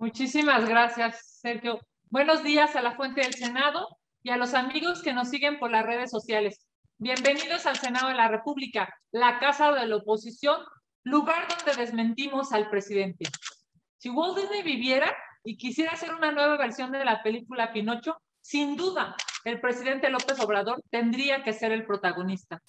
Muchísimas gracias, Sergio. Buenos días a la Fuente del Senado y a los amigos que nos siguen por las redes sociales. Bienvenidos al Senado de la República, la casa de la oposición, lugar donde desmentimos al presidente. Si Walt Disney viviera y quisiera hacer una nueva versión de la película Pinocho, sin duda, el presidente López Obrador tendría que ser el protagonista.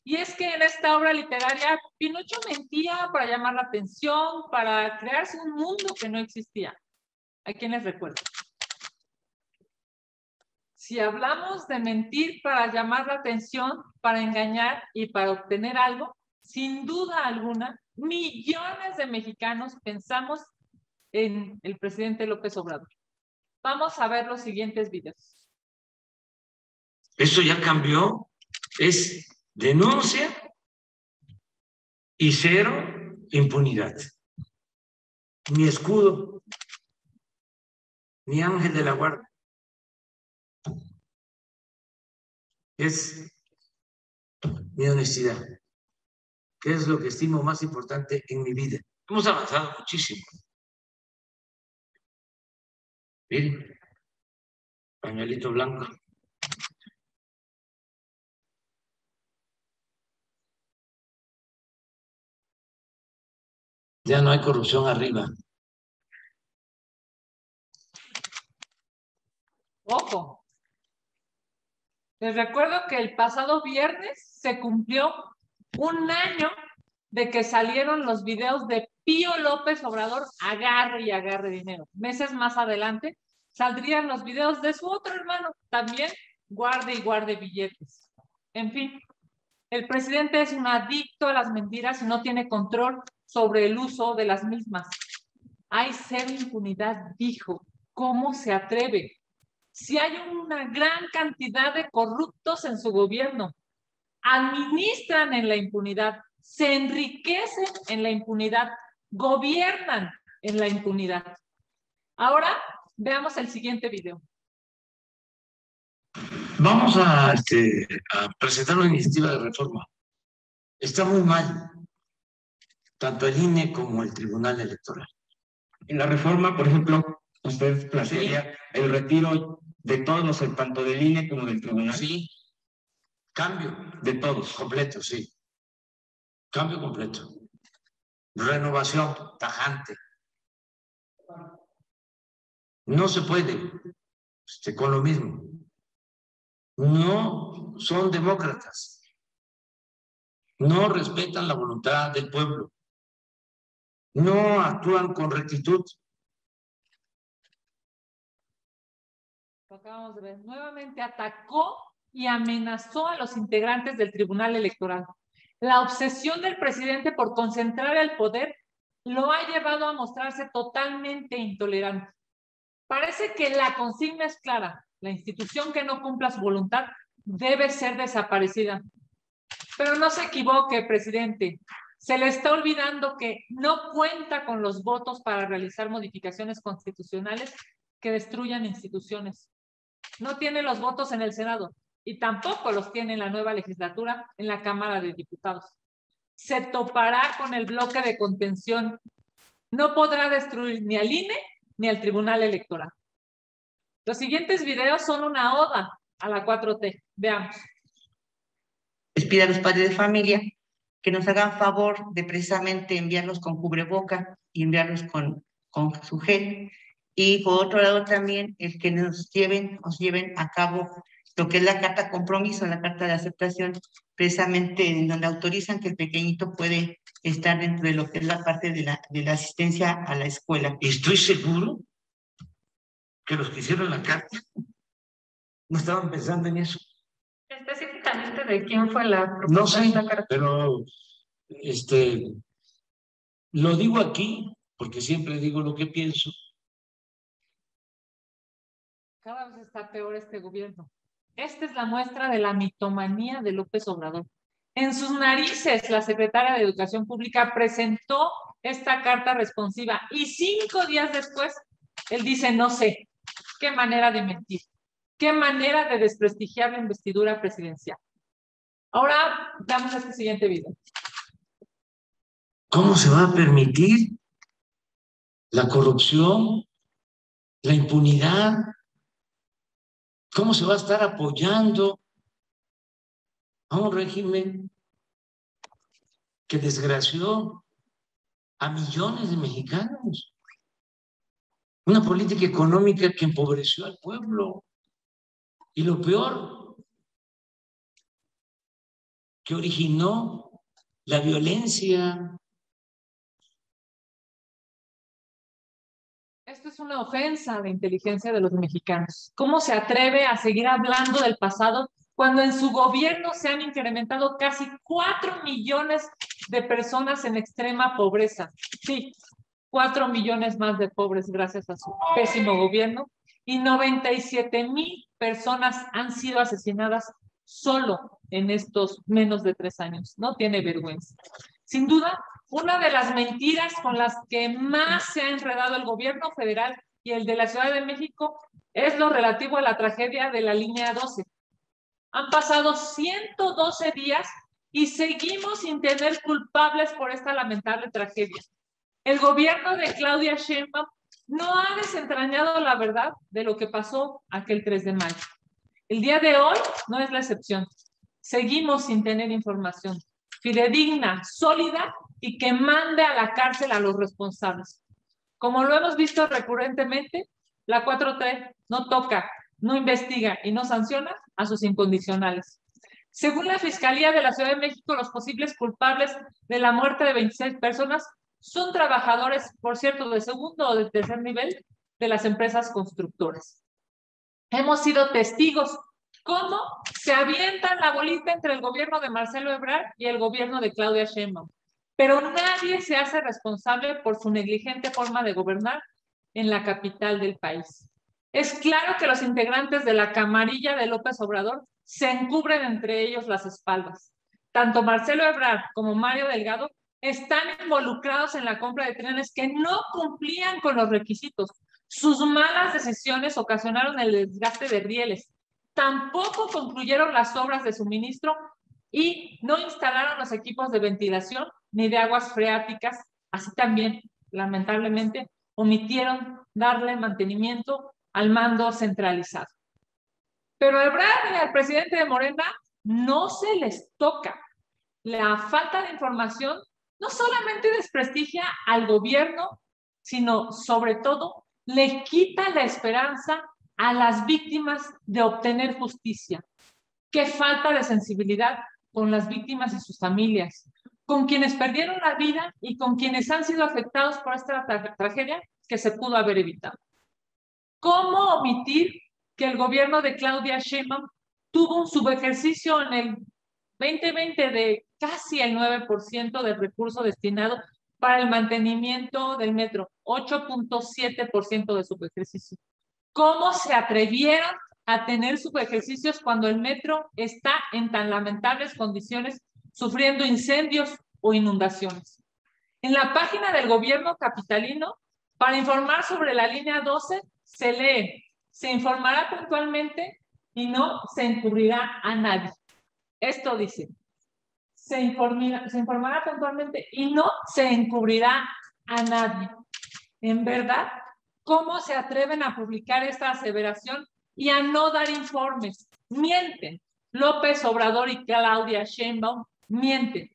Y es que en esta obra literaria, Pinocho mentía para llamar la atención, para crearse un mundo que no existía. ¿A quién les recuerdo? Si hablamos de mentir para llamar la atención, para engañar y para obtener algo, sin duda alguna, millones de mexicanos pensamos en el presidente López Obrador. Vamos a ver los siguientes videos. Eso ya cambió, es denuncia y cero impunidad. Ni escudo, ni ángel de la guarda. Es mi honestidad, que es lo que estimo más importante en mi vida. Hemos avanzado muchísimo. Miren, pañuelito blanco. Ya no hay corrupción arriba. Ojo. Les recuerdo que el pasado viernes se cumplió un año de que salieron los videos de Pío López Obrador, agarre y agarre dinero. Meses más adelante saldrían los videos de su otro hermano, también guarde y guarde billetes. En fin, el presidente es un adicto a las mentiras y no tiene control sobre el uso de las mismas. Hay cero impunidad, dijo. ¿Cómo se atreve? Si hay una gran cantidad de corruptos en su gobierno, administran en la impunidad, se enriquecen en la impunidad, gobiernan en la impunidad. Ahora veamos el siguiente video. Vamos a presentar una iniciativa de reforma. Está muy mal, tanto el INE como el Tribunal Electoral. En la reforma, por ejemplo, usted plantearía el retiro de todos los, tanto del INE como del Tribunal. Sí, cambio. De todos. Completo, sí. Cambio completo. Renovación tajante. No se puede con lo mismo. No son demócratas. No respetan la voluntad del pueblo. No actúan con rectitud. Lo acabamos de ver. Nuevamente atacó y amenazó a los integrantes del Tribunal Electoral. La obsesión del presidente por concentrar el poder lo ha llevado a mostrarse totalmente intolerante. Parece que la consigna es clara. La institución que no cumpla su voluntad debe ser desaparecida. Pero no se equivoque, presidente. Se le está olvidando que no cuenta con los votos para realizar modificaciones constitucionales que destruyan instituciones. No tiene los votos en el Senado y tampoco los tiene en la nueva legislatura en la Cámara de Diputados. Se topará con el bloque de contención. No podrá destruir ni al INE ni al Tribunal Electoral. Los siguientes videos son una oda a la 4T. Veamos. Les pido a los padres de familia que nos hagan favor de precisamente enviarlos con cubreboca y enviarlos con su gel. Y por otro lado también el que nos lleven a cabo lo que es la carta compromiso, la carta de aceptación, precisamente en donde autorizan que el pequeñito puede estar dentro de lo que es la parte de la asistencia a la escuela. Estoy seguro que los que hicieron la carta no estaban pensando en eso. Específicamente de quién fue la propuesta. No sé, pero lo digo aquí porque siempre digo lo que pienso. Cada vez está peor este gobierno. Esta es la muestra de la mitomanía de López Obrador. En sus narices, la secretaria de Educación Pública presentó esta carta responsiva y 5 días después, él dice, no sé. Qué manera de mentir. Qué manera de desprestigiar la investidura presidencial. Ahora, damos este siguiente video. ¿Cómo se va a permitir la corrupción, la impunidad. ¿Cómo se va a estar apoyando a un régimen que desgració a millones de mexicanos? Una política económica que empobreció al pueblo. Y lo peor, que originó la violencia. Esto es una ofensa a la inteligencia de los mexicanos. ¿Cómo se atreve a seguir hablando del pasado cuando en su gobierno se han incrementado casi 4 millones de personas en extrema pobreza? Sí, 4 millones más de pobres gracias a su pésimo gobierno, y 97,000 personas han sido asesinadas solo en estos menos de 3 años. No tiene vergüenza. Sin duda, una de las mentiras con las que más se ha enredado el gobierno federal y el de la Ciudad de México es lo relativo a la tragedia de la línea 12. Han pasado 112 días y seguimos sin tener culpables por esta lamentable tragedia. El gobierno de Claudia Sheinbaum no ha desentrañado la verdad de lo que pasó aquel 3 de mayo. El día de hoy no es la excepción. Seguimos sin tener información fidedigna, sólida y que mande a la cárcel a los responsables. Como lo hemos visto recurrentemente, la 4T no toca, no investiga y no sanciona a sus incondicionales. Según la Fiscalía de la Ciudad de México, los posibles culpables de la muerte de 26 personas son trabajadores, por cierto, de segundo o de tercer nivel de las empresas constructoras. Hemos sido testigos cómo se avientan la bolita entre el gobierno de Marcelo Ebrard y el gobierno de Claudia Sheinbaum, pero nadie se hace responsable por su negligente forma de gobernar en la capital del país. Es claro que los integrantes de la camarilla de López Obrador se encubren entre ellos las espaldas. Tanto Marcelo Ebrard como Mario Delgado están involucrados en la compra de trenes que no cumplían con los requisitos. Sus malas decisiones ocasionaron el desgaste de rieles. Tampoco concluyeron las obras de suministro y no instalaron los equipos de ventilación ni de aguas freáticas. Así también, lamentablemente, omitieron darle mantenimiento al mando centralizado. Pero a Ebrard y al presidente de Morena no se les toca. La falta de información no solamente desprestigia al gobierno, sino sobre todo le quita la esperanza a las víctimas de obtener justicia. Qué falta de sensibilidad con las víctimas y sus familias, con quienes perdieron la vida y con quienes han sido afectados por esta tragedia que se pudo haber evitado. ¿Cómo omitir que el gobierno de Claudia Sheinbaum tuvo un subejercicio en el 2020 de casi el 9% del recurso destinado para el mantenimiento del metro, 8.7% de subejercicio? ¿Cómo se atrevieron a tener subejercicios cuando el metro está en tan lamentables condiciones, sufriendo incendios o inundaciones? En la página del gobierno capitalino, para informar sobre la línea 12, se lee: se informará puntualmente y no se encubrirá a nadie. Esto dice: se informará puntualmente y no se encubrirá a nadie. En verdad, ¿cómo se atreven a publicar esta aseveración y a no dar informes? Mienten. López Obrador y Claudia Sheinbaum mienten.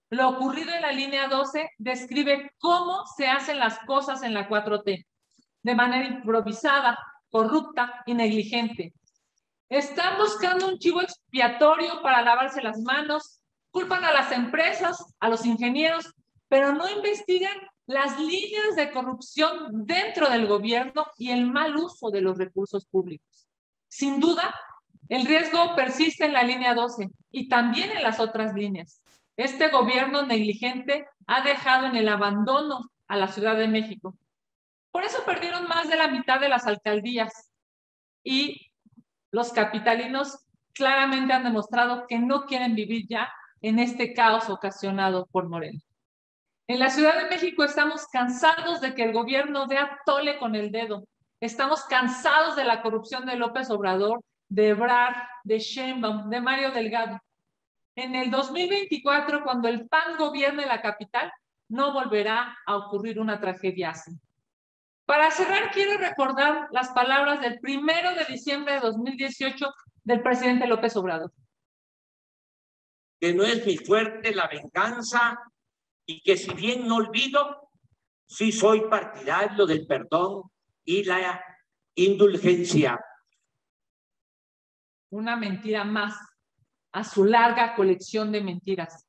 Lo ocurrido en la línea 12 describe cómo se hacen las cosas en la 4T, de manera improvisada, corrupta y negligente. Están buscando un chivo expiatorio para lavarse las manos, culpan a las empresas, a los ingenieros, pero no investigan las líneas de corrupción dentro del gobierno y el mal uso de los recursos públicos. Sin duda, el riesgo persiste en la línea 12 y también en las otras líneas. Este gobierno negligente ha dejado en el abandono a la Ciudad de México. Por eso perdieron más de la mitad de las alcaldías y los capitalinos claramente han demostrado que no quieren vivir ya en este caos ocasionado por Morena. En la Ciudad de México estamos cansados de que el gobierno dé a tole con el dedo. Estamos cansados de la corrupción de López Obrador, de Ebrard, de Sheinbaum, de Mario Delgado. En el 2024, cuando el PAN gobierne la capital, no volverá a ocurrir una tragedia así. Para cerrar, quiero recordar las palabras del 1 de diciembre de 2018 del presidente López Obrador. Que no es mi fuerte la venganza y que si bien no olvido, sí soy partidario del perdón y la indulgencia. Una mentira más a su larga colección de mentiras.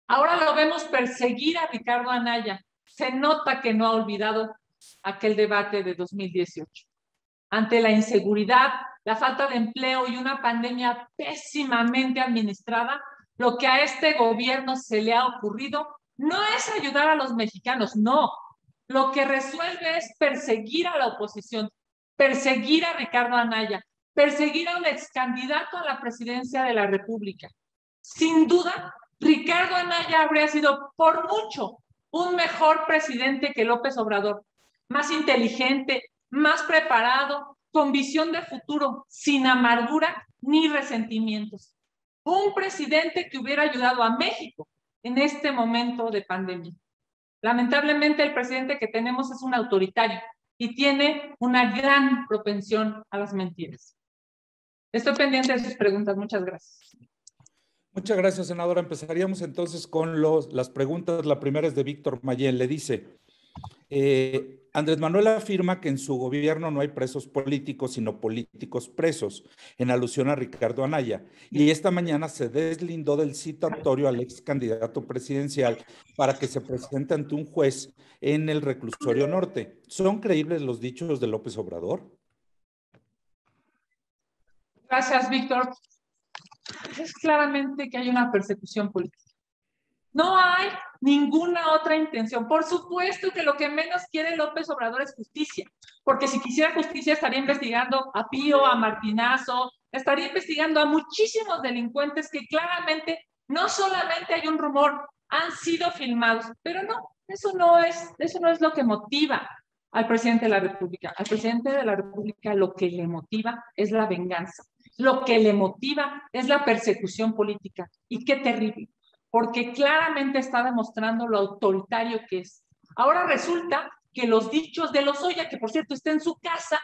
Ahora lo vemos perseguir a Ricardo Anaya. Se nota que no ha olvidado aquel debate de 2018. Ante la inseguridad, la falta de empleo y una pandemia pésimamente administrada, lo que a este gobierno se le ha ocurrido no es ayudar a los mexicanos, no. Lo que resuelve es perseguir a la oposición, perseguir a Ricardo Anaya, perseguir a un ex candidato a la presidencia de la República. Sin duda, Ricardo Anaya habría sido por mucho un mejor presidente que López Obrador, más inteligente, más preparado, con visión de futuro, sin amargura ni resentimientos. Un presidente que hubiera ayudado a México en este momento de pandemia. Lamentablemente, el presidente que tenemos es un autoritario y tiene una gran propensión a las mentiras. Estoy pendiente de sus preguntas. Muchas gracias. Muchas gracias, senadora. Empezaríamos entonces con las preguntas. La primera es de Víctor Mayén. Le dice, Andrés Manuel afirma que en su gobierno no hay presos políticos, sino políticos presos, en alusión a Ricardo Anaya. Y esta mañana se deslindó del citatorio al ex candidato presidencial para que se presente ante un juez en el reclusorio norte. ¿Son creíbles los dichos de López Obrador? Gracias, Víctor. Es claramente que hay una persecución política. No hay ninguna otra intención. Por supuesto que lo que menos quiere López Obrador es justicia, porque si quisiera justicia estaría investigando a Pío, a Martinazo, estaría investigando a muchísimos delincuentes que claramente no solamente hay un rumor, han sido filmados, pero no, eso no es lo que motiva al presidente de la República. Al presidente de la República lo que le motiva es la venganza, lo que le motiva es la persecución política. Y qué terrible, porque claramente está demostrando lo autoritario que es. Ahora resulta que los dichos de Lozoya, que por cierto está en su casa,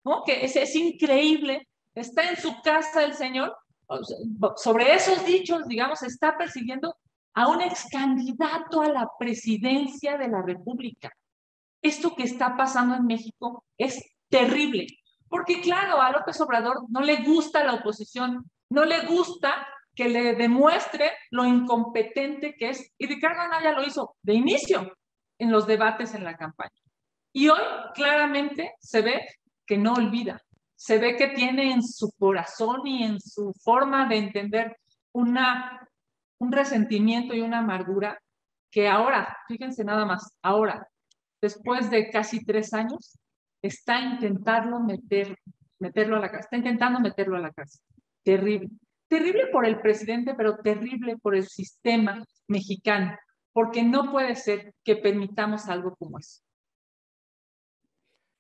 ¿no? Que es increíble, está en su casa el señor, sobre esos dichos, digamos, está persiguiendo a un ex candidato a la presidencia de la República. Esto que está pasando en México es terrible, porque claro, a López Obrador no le gusta la oposición, no le gusta que le demuestre lo incompetente que es, y Ricardo Anaya lo hizo de inicio en los debates en la campaña. Y hoy claramente se ve que no olvida, se ve que tiene en su corazón y en su forma de entender un resentimiento y una amargura que ahora, fíjense nada más, ahora, después de casi 3 años, está intentando meterlo a la cárcel, está intentando meterlo a la cárcel. Terrible. Terrible por el presidente, pero terrible por el sistema mexicano, porque no puede ser que permitamos algo como eso.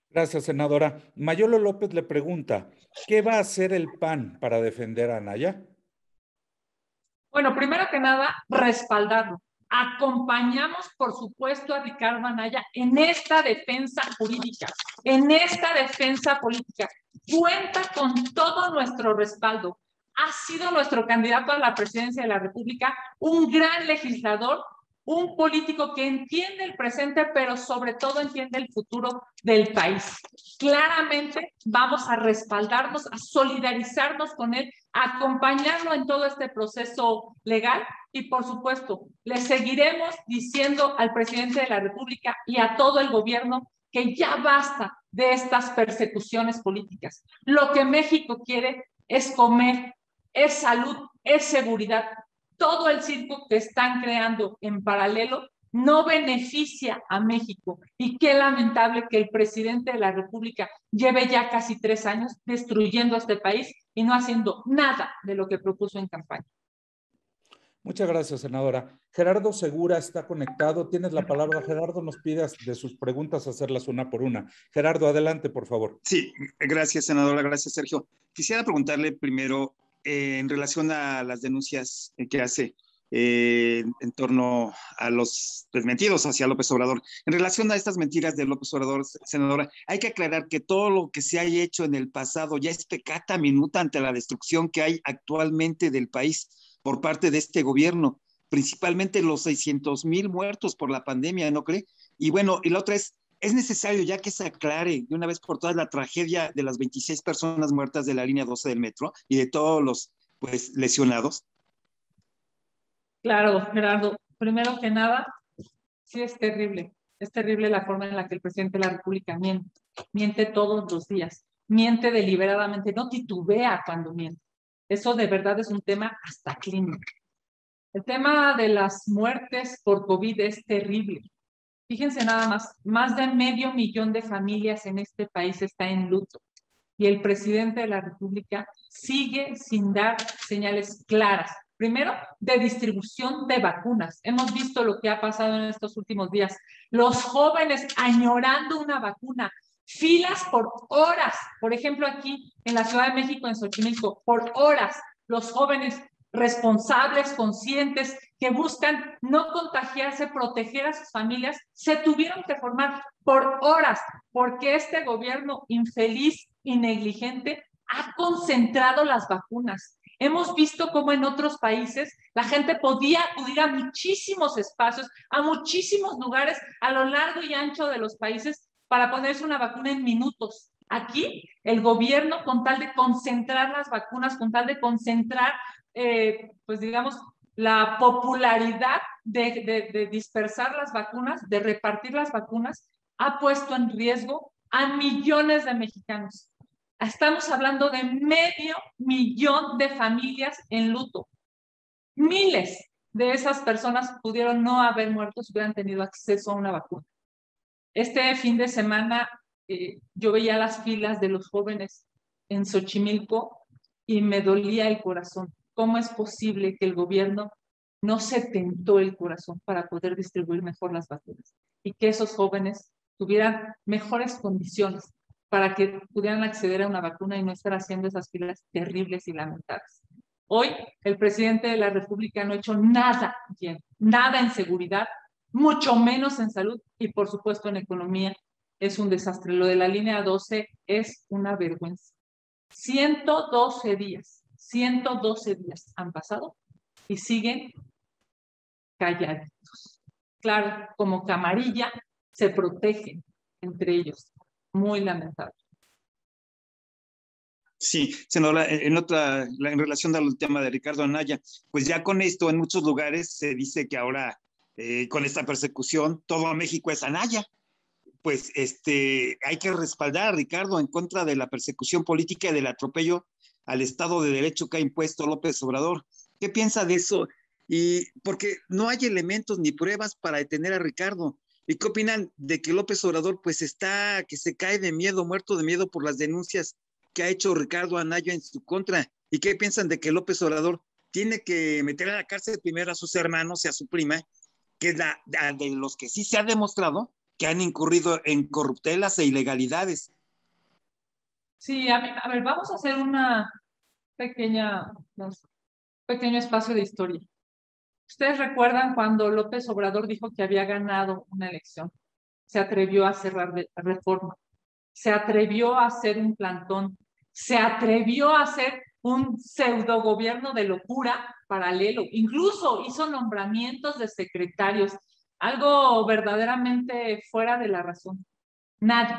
Gracias, senadora. Mayolo López le pregunta, ¿qué va a hacer el PAN para defender a Anaya? Bueno, primero que nada, respaldarlo. Acompañamos, por supuesto, a Ricardo Anaya en esta defensa jurídica, en esta defensa política. Cuenta con todo nuestro respaldo. Ha sido nuestro candidato a la presidencia de la República, un gran legislador, un político que entiende el presente, pero sobre todo entiende el futuro del país. Claramente vamos a respaldarnos, a solidarizarnos con él, a acompañarlo en todo este proceso legal y, por supuesto, le seguiremos diciendo al presidente de la República y a todo el gobierno que ya basta de estas persecuciones políticas. Lo que México quiere es comer, es salud, es seguridad. Todo el circo que están creando en paralelo no beneficia a México. Y qué lamentable que el presidente de la República lleve ya casi 3 años destruyendo este país y no haciendo nada de lo que propuso en campaña. Muchas gracias, senadora. Gerardo Segura está conectado. Tienes la palabra, Gerardo. Nos pide de sus preguntas hacerlas una por una. Gerardo, adelante, por favor. Sí, gracias, senadora. Gracias, Sergio. Quisiera preguntarle primero en relación a las denuncias que hace en torno a los desmentidos hacia López Obrador. En relación a estas mentiras de López Obrador, senadora, hay que aclarar que todo lo que se haya hecho en el pasado ya es peccata minuta ante la destrucción que hay actualmente del país por parte de este gobierno, principalmente los 600,000 muertos por la pandemia, ¿no cree? Y bueno, y la otra es necesario ya que se aclare de una vez por todas la tragedia de las 26 personas muertas de la línea 12 del metro y de todos los pues lesionados. Claro, Gerardo. Primero que nada, sí es terrible. Es terrible la forma en la que el presidente de la República miente. Miente todos los días. Miente deliberadamente. No titubea cuando miente. Eso de verdad es un tema hasta clínico. El tema de las muertes por COVID es terrible. Fíjense nada más de 500,000 de familias en este país está en luto. Y el presidente de la República sigue sin dar señales claras. Primero, de distribución de vacunas. Hemos visto lo que ha pasado en estos últimos días. Los jóvenes añorando una vacuna, filas por horas. Por ejemplo, aquí en la Ciudad de México, en Xochimilco, por horas, los jóvenes responsables, conscientes, que buscan no contagiarse, proteger a sus familias, se tuvieron que formar por horas, porque este gobierno infeliz y negligente ha concentrado las vacunas. Hemos visto cómo en otros países la gente podía acudir a muchísimos espacios, a muchísimos lugares a lo largo y ancho de los países para ponerse una vacuna en minutos. Aquí el gobierno, con tal de concentrar las vacunas, con tal de concentrar, pues digamos, la popularidad de dispersar las vacunas, de repartir las vacunas, ha puesto en riesgo a millones de mexicanos. Estamos hablando de 500,000 de familias en luto. Miles de esas personas pudieron no haber muerto si hubieran tenido acceso a una vacuna. Este fin de semana yo veía las filas de los jóvenes en Xochimilco y me dolía el corazón. ¿Cómo es posible que el gobierno no se tentó el corazón para poder distribuir mejor las vacunas y que esos jóvenes tuvieran mejores condiciones para que pudieran acceder a una vacuna y no estar haciendo esas filas terribles y lamentables? Hoy el presidente de la República no ha hecho nada bien, nada en seguridad, mucho menos en salud y por supuesto en economía. Es un desastre. Lo de la línea 12 es una vergüenza. 112 días han pasado y siguen calladitos. Claro, como camarilla se protegen entre ellos. Muy lamentable. Sí, senadora, en relación al tema de Ricardo Anaya, pues ya con esto en muchos lugares se dice que ahora con esta persecución todo México es Anaya. Pues hay que respaldar a Ricardo en contra de la persecución política y del atropello al Estado de Derecho que ha impuesto López Obrador. ¿Qué piensa de eso? Y porque no hay elementos ni pruebas para detener a Ricardo. ¿Y qué opinan de que López Obrador pues que se cae de miedo, muerto de miedo por las denuncias que ha hecho Ricardo Anaya en su contra? ¿Y qué piensan de que López Obrador tiene que meter a la cárcel primero a sus hermanos y a su prima, que es de los que sí se ha demostrado que han incurrido en corruptelas e ilegalidades? Sí, a ver, vamos a hacer un pequeño espacio de historia. ¿Ustedes recuerdan cuando López Obrador dijo que había ganado una elección? Se atrevió a cerrar Reforma, se atrevió a hacer un plantón, se atrevió a hacer un pseudo gobierno de locura paralelo, incluso hizo nombramientos de secretarios, algo verdaderamente fuera de la razón. Nadie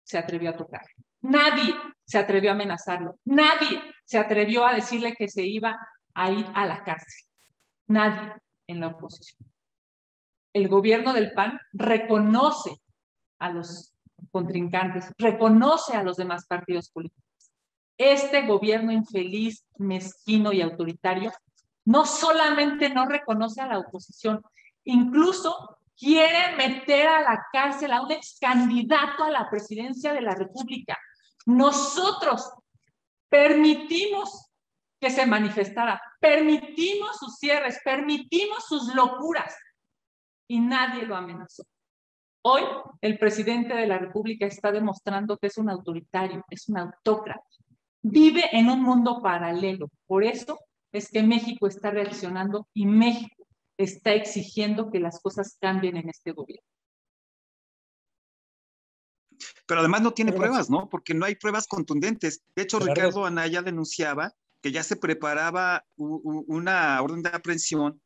se atrevió a tocar, nadie se atrevió a amenazarlo, nadie se atrevió a decirle que se iba a ir a la cárcel, nadie en la oposición. El gobierno del PAN reconoce a los contrincantes, reconoce a los demás partidos políticos. Este gobierno infeliz, mezquino y autoritario no solamente no reconoce a la oposición, incluso quiere meter a la cárcel a un ex candidato a la presidencia de la República. Nosotros permitimos que se manifestara, permitimos sus cierres, permitimos sus locuras y nadie lo amenazó. Hoy el presidente de la República está demostrando que es un autoritario, es un autócrata. Vive en un mundo paralelo. Por eso es que México está reaccionando y México está exigiendo que las cosas cambien en este gobierno. Pero además no tiene Gracias. pruebas, ¿no? Porque no hay pruebas contundentes. De hecho, Gerardo. Ricardo Anaya denunciaba que ya se preparaba una orden de aprehensión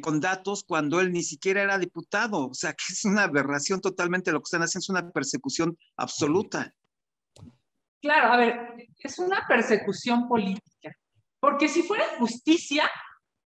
con datos cuando él ni siquiera era diputado. O sea, que es una aberración totalmente lo que están haciendo, es una persecución absoluta. Claro, a ver, es una persecución política, porque si fuera justicia,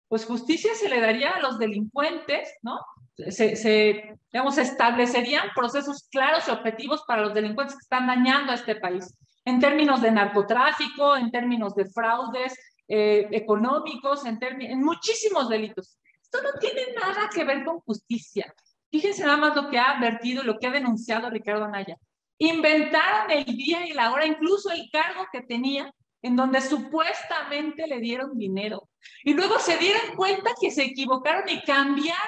pues justicia se le daría a los delincuentes, ¿no? Digamos, establecerían procesos claros y objetivos para los delincuentes que están dañando a este país, en términos de narcotráfico, en términos de fraudes económicos, en muchísimos delitos. Esto no tiene nada que ver con justicia. Fíjense nada más lo que ha advertido, lo que ha denunciado Ricardo Anaya. Inventaron el día y la hora, incluso el cargo que tenía, en donde supuestamente le dieron dinero. Y luego se dieron cuenta que se equivocaron y cambiaron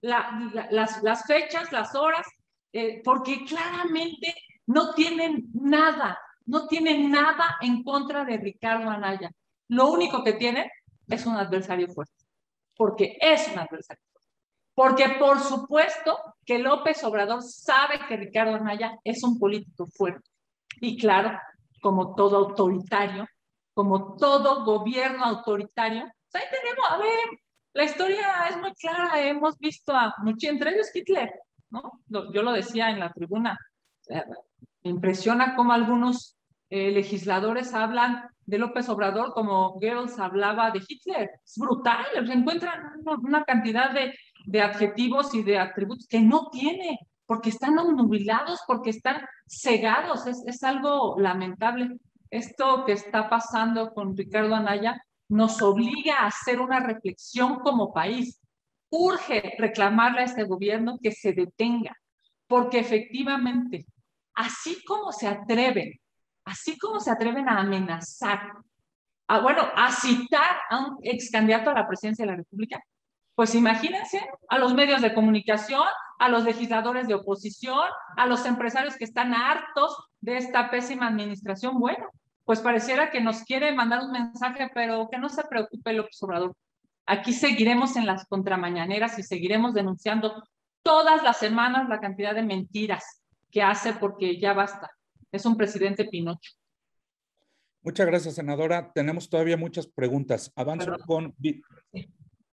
las fechas, las horas, porque claramente no tienen nada en contra de Ricardo Anaya. Lo único que tienen es un adversario fuerte, porque es un adversario fuerte. Porque por supuesto que López Obrador sabe que Ricardo Anaya es un político fuerte. Y claro, como todo autoritario, como todo gobierno autoritario, pues ahí tenemos, a ver, la historia es muy clara, hemos visto a muchos, entre ellos Hitler, ¿no? Yo lo decía en la tribuna, me impresiona cómo algunos legisladores hablan de López Obrador como Goebbels hablaba de Hitler. Es brutal, se encuentran una cantidad de adjetivos y de atributos que no tiene, porque están obnubilados, porque están cegados, es algo lamentable. Esto que está pasando con Ricardo Anaya nos obliga a hacer una reflexión como país. Urge reclamarle a este gobierno que se detenga, porque efectivamente, así como se atreven a amenazar, a citar a un ex candidato a la presidencia de la República, pues imagínense a los medios de comunicación, a los legisladores de oposición, a los empresarios que están hartos de esta pésima administración. Bueno, pues pareciera que nos quiere mandar un mensaje, pero que no se preocupe López Obrador. Aquí seguiremos en las contramañaneras y seguiremos denunciando todas las semanas la cantidad de mentiras que hace, porque ya basta. Es un presidente Pinocho. Muchas gracias, senadora. Tenemos todavía muchas preguntas. Avanzo con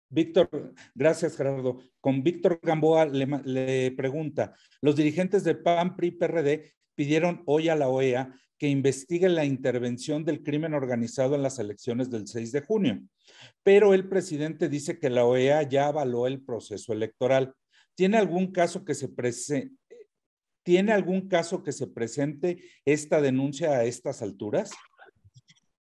Víctor. Gracias, Gerardo. Con Víctor Gamboa le pregunta, los dirigentes de PAN, PRI, PRD pidieron hoy a la OEA que investigue la intervención del crimen organizado en las elecciones del 6 de junio. Pero el presidente dice que la OEA ya avaló el proceso electoral. ¿Tiene algún caso que se presente esta denuncia a estas alturas?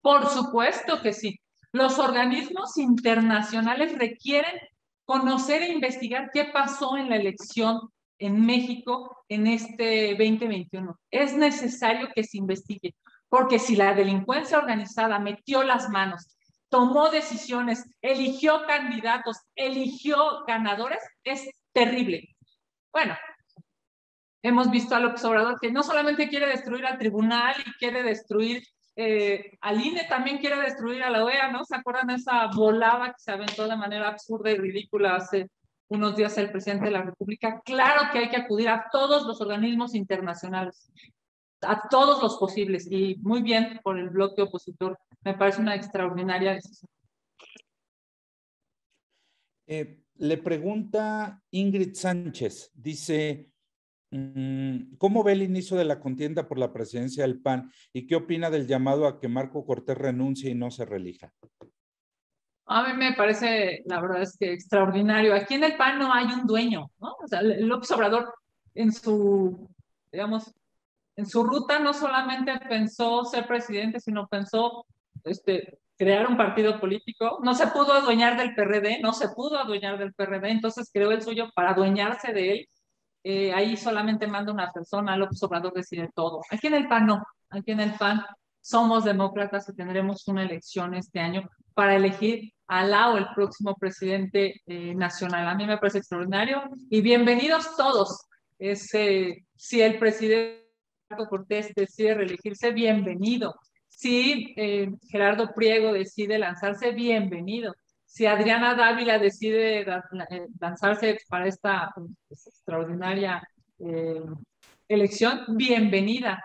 Por supuesto que sí. Los organismos internacionales requieren conocer e investigar qué pasó en la elección en México en este 2021. Es necesario que se investigue, porque si la delincuencia organizada metió las manos, tomó decisiones, eligió candidatos, eligió ganadores, es terrible. Bueno, hemos visto a López Obrador que no solamente quiere destruir al tribunal y quiere destruir al INE, también quiere destruir a la OEA, ¿no? ¿Se acuerdan de esa volada que se aventó de manera absurda y ridícula hace unos días el presidente de la República? Claro que hay que acudir a todos los organismos internacionales, a todos los posibles, y muy bien por el bloque opositor. Me parece una extraordinaria decisión. Le pregunta Ingrid Sánchez, dice, ¿cómo ve el inicio de la contienda por la presidencia del PAN y qué opina del llamado a que Marco Cortés renuncie y no se reelija? A mí me parece, la verdad es que extraordinario. Aquí en el PAN no hay un dueño, ¿no? O sea, López Obrador en su, digamos, en su ruta no solamente pensó ser presidente, sino pensó crear un partido político. No se pudo adueñar del PRD, entonces creó el suyo para adueñarse de él. Ahí solamente manda una persona, López Obrador decide todo. Aquí en el PAN no, aquí en el PAN somos demócratas y tendremos una elección este año para elegir a Lao, el próximo presidente nacional. A mí me parece extraordinario y bienvenidos todos. Si el presidente Marco Cortés decide reelegirse, bienvenido. Si Gerardo Priego decide lanzarse, bienvenido. Si Adriana Dávila decide lanzarse para esta extraordinaria elección, bienvenida.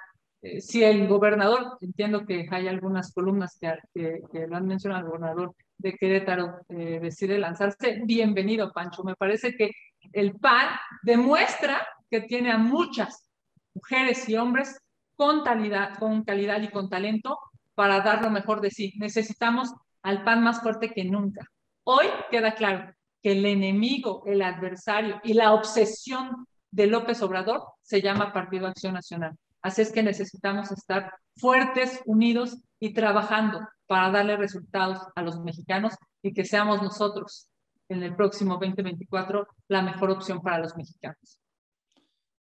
Si el gobernador, entiendo que hay algunas columnas que lo han mencionado, el gobernador de Querétaro decide lanzarse, bienvenido, Pancho. Me parece que el PAN demuestra que tiene a muchas mujeres y hombres con calidad y con talento para dar lo mejor de sí. Necesitamos al PAN más fuerte que nunca. Hoy queda claro que el enemigo, el adversario y la obsesión de López Obrador se llama Partido Acción Nacional. Así es que necesitamos estar fuertes, unidos y trabajando para darle resultados a los mexicanos y que seamos nosotros en el próximo 2024 la mejor opción para los mexicanos.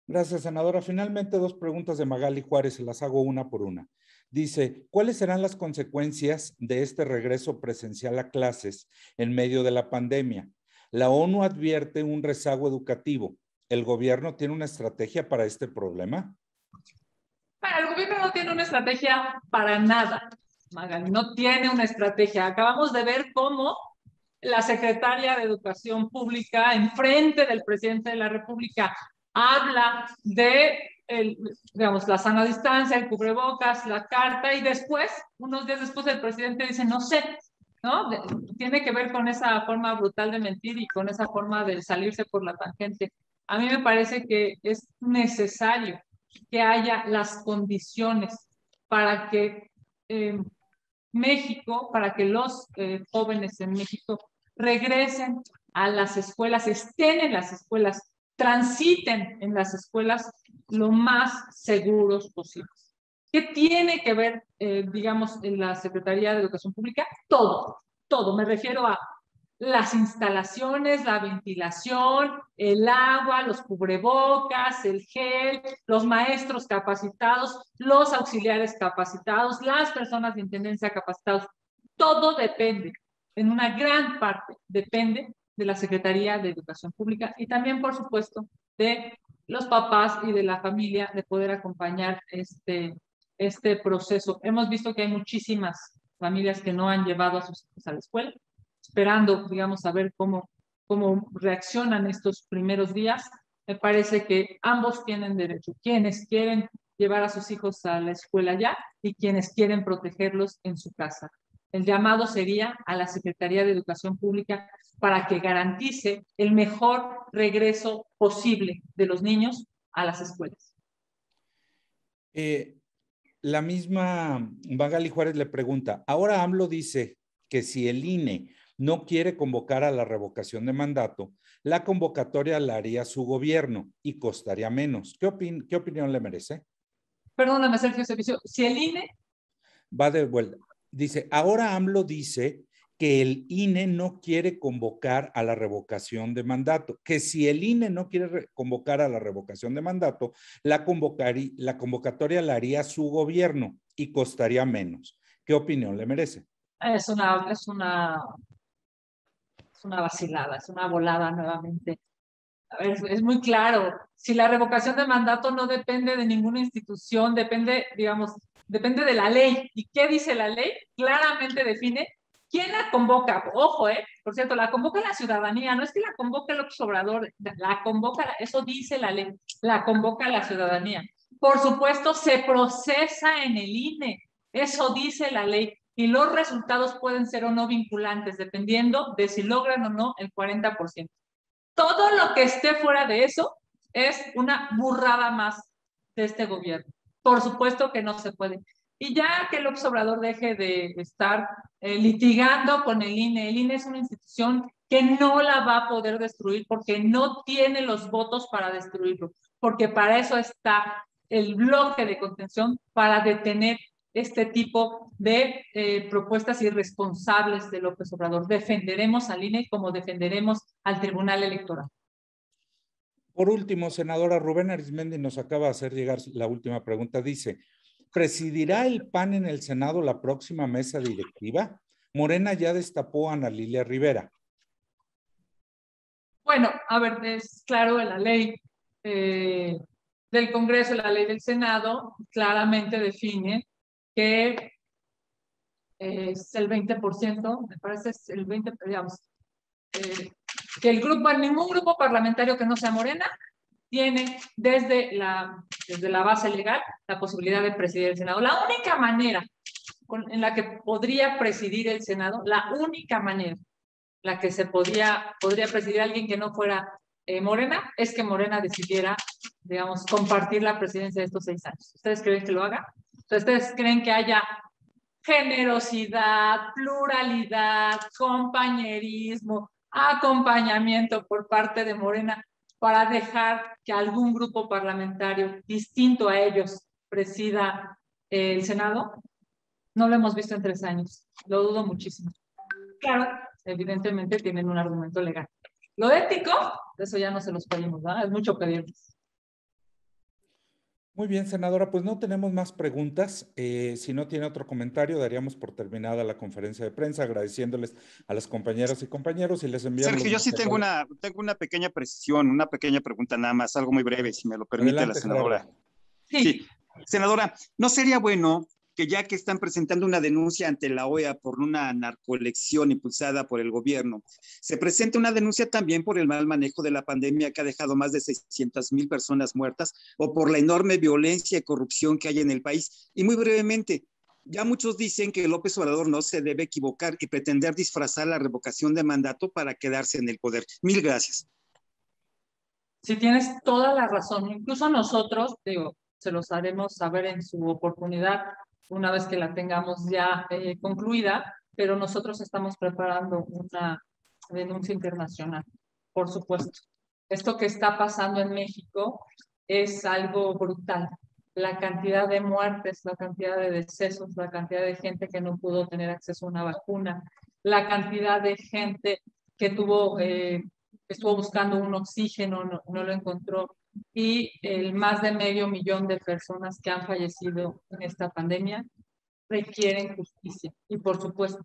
Gracias, senadora. Finalmente, 2 preguntas de Magali Juárez, se las hago una por una. Dice, ¿cuáles serán las consecuencias de este regreso presencial a clases en medio de la pandemia? La ONU advierte un rezago educativo. ¿El gobierno tiene una estrategia para este problema? Bueno, el gobierno no tiene una estrategia para nada, Magali, no tiene una estrategia. Acabamos de ver cómo la secretaria de Educación Pública, enfrente del presidente de la República, habla de digamos, la sana distancia, el cubrebocas, la carta, y después, unos días después, el presidente dice, no sé, ¿no? Tiene que ver con esa forma brutal de mentir y con esa forma de salirse por la tangente. A mí me parece que es necesario que haya las condiciones para que México, para que los jóvenes en México regresen a las escuelas, estén en las escuelas, transiten en las escuelas lo más seguros posibles. ¿Qué tiene que ver, digamos, en la Secretaría de Educación Pública? Todo, todo. Me refiero a las instalaciones, la ventilación, el agua, los cubrebocas, el gel, los maestros capacitados, los auxiliares capacitados, las personas de intendencia capacitados. Todo depende, en una gran parte, depende de la Secretaría de Educación Pública y también, por supuesto, de los papás y de la familia de poder acompañar este proceso. Hemos visto que hay muchísimas familias que no han llevado a sus hijos a la escuela, esperando, digamos, a ver cómo reaccionan estos primeros días. Me parece que ambos tienen derecho, quienes quieren llevar a sus hijos a la escuela ya y quienes quieren protegerlos en su casa. El llamado sería a la Secretaría de Educación Pública para que garantice el mejor regreso posible de los niños a las escuelas. La misma Magali Juárez le pregunta, ahora AMLO dice que si el INE no quiere convocar a la revocación de mandato, la convocatoria la haría su gobierno y costaría menos. ¿Qué opinión le merece? Perdóname, Sergio Servicio, si el INE... Va de vuelta. Dice, ahora AMLO dice que el INE no quiere convocar a la revocación de mandato, que si el INE no quiere convocar a la revocación de mandato, la convocatoria la haría su gobierno y costaría menos. ¿Qué opinión le merece? Es una vacilada, es una volada nuevamente. A ver, es muy claro, si la revocación de mandato no depende de ninguna institución, depende, digamos, depende de la ley. ¿Y qué dice la ley? Claramente define quién la convoca. Ojo, por cierto, la convoca la ciudadanía, no es que la convoque el López Obrador, la convoca, eso dice la ley, la convoca la ciudadanía. Por supuesto, se procesa en el INE, eso dice la ley. Y los resultados pueden ser o no vinculantes, dependiendo de si logran o no el 40%. Todo lo que esté fuera de eso es una burrada más de este gobierno. Por supuesto que no se puede. Y ya que López Obrador deje de estar litigando con el INE es una institución que no la va a poder destruir porque no tiene los votos para destruirlo, porque para eso está el bloque de contención, para detener este tipo de propuestas irresponsables de López Obrador. Defenderemos al INE como defenderemos al Tribunal Electoral. Por último, senadora, Rubén Arizmendi nos acaba de hacer llegar la última pregunta. Dice, ¿presidirá el PAN en el Senado la próxima mesa directiva? Morena ya destapó a Ana Lilia Rivera. Bueno, a ver, es claro, en la ley del Congreso, la ley del Senado, claramente define que es el 20%, me parece es el 20%, digamos, que el grupo, ningún grupo parlamentario que no sea Morena tiene desde la base legal la posibilidad de presidir el Senado. La única manera en la que podría presidir el Senado, la única manera la que se podría presidir alguien que no fuera Morena, es que Morena decidiera, digamos, compartir la presidencia de estos 6 años. ¿Ustedes creen que lo haga? ¿Ustedes creen que haya generosidad, pluralidad, compañerismo, acompañamiento por parte de Morena para dejar que algún grupo parlamentario distinto a ellos presida el Senado? No lo hemos visto en 3 años. Lo dudo muchísimo. Claro, evidentemente tienen un argumento legal. Lo ético, eso ya no se los pedimos, ¿verdad? Es mucho pedirles. Muy bien, senadora, pues no tenemos más preguntas. Si no tiene otro comentario, daríamos por terminada la conferencia de prensa, agradeciéndoles a las compañeras y compañeros y les enviamos. Sergio, yo sí tengo una pequeña precisión, una pequeña pregunta nada más, algo muy breve, si me lo permite. Adelante, la senadora. Gerardo. Sí, senadora, ¿no sería bueno que ya que están presentando una denuncia ante la OEA por una narcoelección impulsada por el gobierno, se presente una denuncia también por el mal manejo de la pandemia que ha dejado más de 600,000 personas muertas o por la enorme violencia y corrupción que hay en el país? Y muy brevemente, ya muchos dicen que López Obrador no se debe equivocar y pretender disfrazar la revocación de mandato para quedarse en el poder. Mil gracias. Sí, tienes toda la razón. Incluso nosotros, digo, se los haremos saber en su oportunidad una vez que la tengamos ya concluida, pero nosotros estamos preparando una denuncia internacional, por supuesto. Esto que está pasando en México es algo brutal. La cantidad de muertes, la cantidad de decesos, la cantidad de gente que no pudo tener acceso a una vacuna, la cantidad de gente que estuvo buscando un oxígeno, no lo encontró, y el más de 500,000 de personas que han fallecido en esta pandemia requieren justicia. Y por supuesto,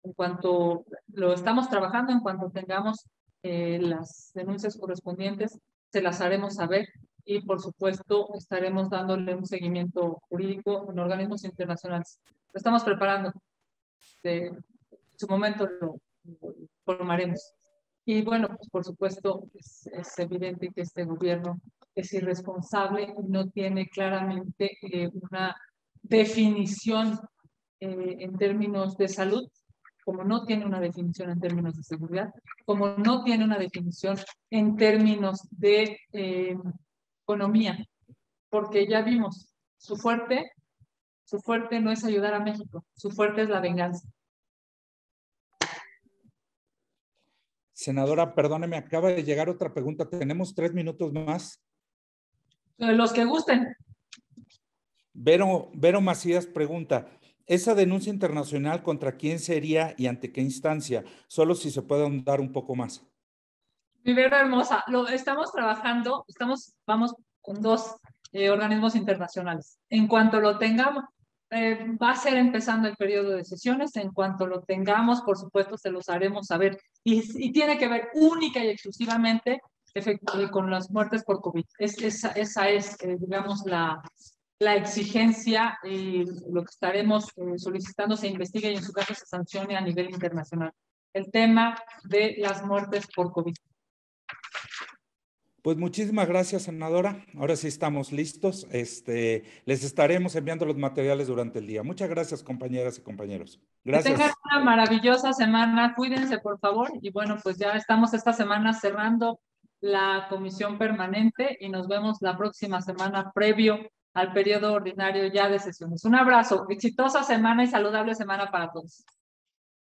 en cuanto lo estamos trabajando, en cuanto tengamos las denuncias correspondientes, se las haremos saber y por supuesto estaremos dándole un seguimiento jurídico en organismos internacionales. Lo estamos preparando. En su momento lo formaremos. Y bueno, pues por supuesto es evidente que este gobierno es irresponsable y no tiene claramente una definición en términos de salud, como no tiene una definición en términos de seguridad, como no tiene una definición en términos de economía, porque ya vimos, su fuerte no es ayudar a México, su fuerte es la venganza. Senadora, perdóneme, acaba de llegar otra pregunta. Tenemos 3 minutos más. Los que gusten. Vero Macías pregunta, ¿esa denuncia internacional contra quién sería y ante qué instancia? Solo si se puede ahondar un poco más. Mi Vero hermosa, lo estamos trabajando, vamos con 2 organismos internacionales. En cuanto lo tengamos, va a ser empezando el periodo de sesiones. En cuanto lo tengamos, por supuesto, se los haremos saber. Y tiene que ver única y exclusivamente con las muertes por COVID. Esa es, digamos, la exigencia, lo que estaremos solicitando se investigue y en su caso se sancione a nivel internacional. El tema de las muertes por COVID. Pues muchísimas gracias, senadora. Ahora sí estamos listos. Les estaremos enviando los materiales durante el día. Muchas gracias, compañeras y compañeros. Gracias. Que tengan una maravillosa semana. Cuídense, por favor. Y bueno, pues ya estamos esta semana cerrando la comisión permanente y nos vemos la próxima semana previo al periodo ordinario ya de sesiones. Un abrazo. Exitosa semana y saludable semana para todos.